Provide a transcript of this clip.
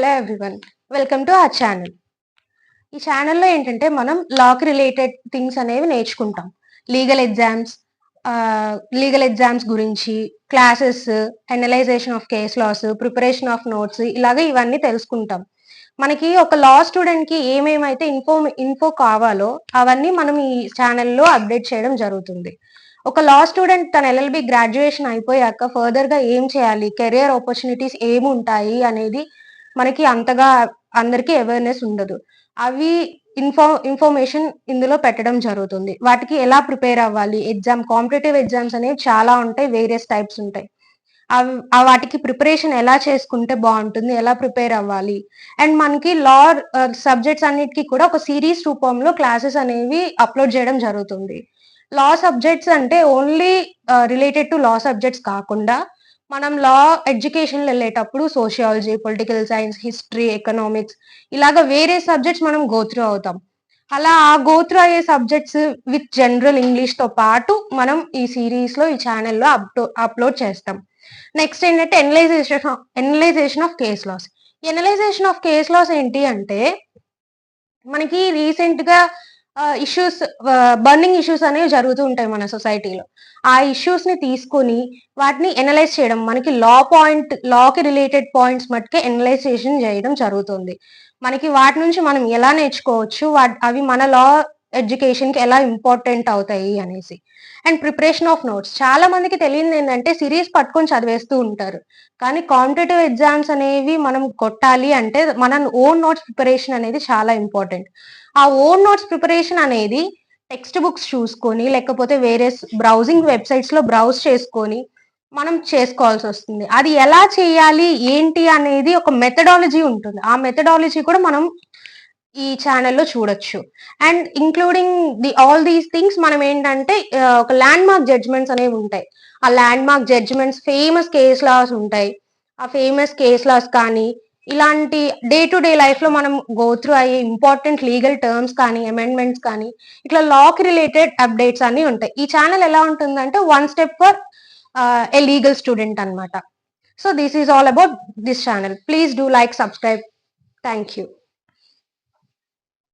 Hello everyone, welcome to our channel. ఈ ఛానల్లో ఏంటంటే మనం లాకి రిలేటెడ్ థింగ్స్ అనేవి నేర్చుకుంటాం. లీగల్ ఎగ్జామ్స్ లీగల్ ఎగ్జామ్స్ గురించి, classes, analysation of case laws, preparation of notes ఇలాగ ఇవన్నీ తెలుసుకుంటాం. మనకి ఒక లా స్టూడెంట్‌కి ఏమేమైతే ఇన్ఫో కావాలో అవన్నీ మనం ఈ ఛానల్‌లో అప్డేట్ చేయడం జరుగుతుంది. ఒక లా స్టూడెంట్ తన ఎల్ఎల్‌బి గ్రాడ్యుయేషన్ అయిపోయాక ఫర్దర్‌గా ఏం చేయాలి? కెరియర్ ఆపర్చునిటీస్ ఏముంటాయి? అనేది మనకి అంతగా అందరికీ అవేర్‌నెస్ ఉండదు. అవి ఇన్ఫర్మేషన్ ఇందులో పెట్టడం జరుగుతుంది. వాటికి ఎలా ప్రిపేర్ అవ్వాలి? కాంపిటీటివ్ ఎగ్జామ్స్ అనేవి చాలా ఉంటాయి. వేరియస్ టైప్స్ ఉంటాయి. వాటికి ప్రిపరేషన్ ఎలా చేసుకుంటే బావుంటుంది? ఎలా ప్రిపేర్ అవ్వాలి? అండ్ మనకి సబ్జెక్ట్స్ అన్నిటికి కూడా ఒక సీరీస్ రూపంలో క్లాసెస్ అనేవి అప్‌లోడ్ చేయడం జరుగుతుంది. లా సబ్జెక్ట్స్ అంటే only related to law subjects కాకుండా మనం లా ఎడ్యుకేషన్‌లో ఎళ్ళేటప్పుడు sociology, political science, history, economics ఇలాగ వేరే సబ్జెక్ట్స్ మనం గో త్రూ అవుతాం. అలా ఆ గో త్రూ అయ్యే సబ్జెక్ట్స్ విత్ జనరల్ ఇంగ్లీష్‌తో పాటు మనం ఈ సీరీస్‌లో, ఈ ఛానెల్‌లో అప్‌లోడ్ చేస్తాం. నెక్స్ట్ ఏంటంటే analysation of case laws. Analysation of case laws ఏంటి అంటే మనకి రీసెంట్‌గా ఇష్యూస్ బర్నింగ్ ఇష్యూస్ అనేవి జరుగుతూ ఉంటాయి మన సొసైటీలో. ఆ ఇష్యూస్‌ని తీసుకొని వాటిని ఎనలైజ్ చేయడం. మనకి లాకి రిలేటెడ్ పాయింట్స్ మట్టుకే ఎనలైజేషన్ చేయడం జరుగుతుంది. మనకి వాటి నుంచి మనం ఎలా నేర్చుకోవచ్చు? అవి మన లా ఎడ్యుకేషన్‌కి ఎలా ఇంపార్టెంట్ అవుతాయి అనేసి. And preparation of notes. చాలా మందికి తెలియనిదేంటంటే సిరీస్ పట్టుకొని చదివేస్తూ ఉంటారు. కానీ కాంపిటీటివ్ ఎగ్జామ్స్ అనేవి మనం కొట్టాలి అంటే మన ఓన్ నోట్స్ ప్రిపరేషన్ అనేది చాలా ఇంపార్టెంట్. ఆ ఓన్ నోట్స్ ప్రిపరేషన్ అనేది టెక్స్ట్ బుక్స్ చూసుకొని, లేకపోతే వేరే బ్రౌజింగ్ వెబ్‌సైట్స్‌లో బ్రౌజ్ చేసుకొని, మనం చేసుకోవాల్సొస్తుంది. అది ఎలా చేయాలి, ఏంటి అనేది ఒక మెథడాలజీ ఉంటుంది. ఆ మెథడాలజీ కూడా మనం ఈ ఛానెల్‌లో చూడొచ్చు. And including all these things మనం ఏంటంటే ఒక ల్యాండ్‌మార్క్ జడ్జ్‌మెంట్స్ అనేవుంటాయి. ఆ landmark judgements famous case laws ఉంటాయి. ఆ ఫేమస్ కేస్ లాస్ కానీ, ఇలాంటి డే టు డే లైఫ్‌లో మనం గో త్రూ అయ్యే ఇంపార్టెంట్ లీగల్ టర్మ్స్ కానీ, అమెండ్మెంట్స్ కానీ, ఇట్లా లాకి రిలేటెడ్ అప్డేట్స్ అన్నీ ఉంటాయి. ఈ ఛానెల్ ఎలా ఉంటుందంటే one step for a legal student అన్నమాట. So, this is all about this channel. Please do like, subscribe. Thank you.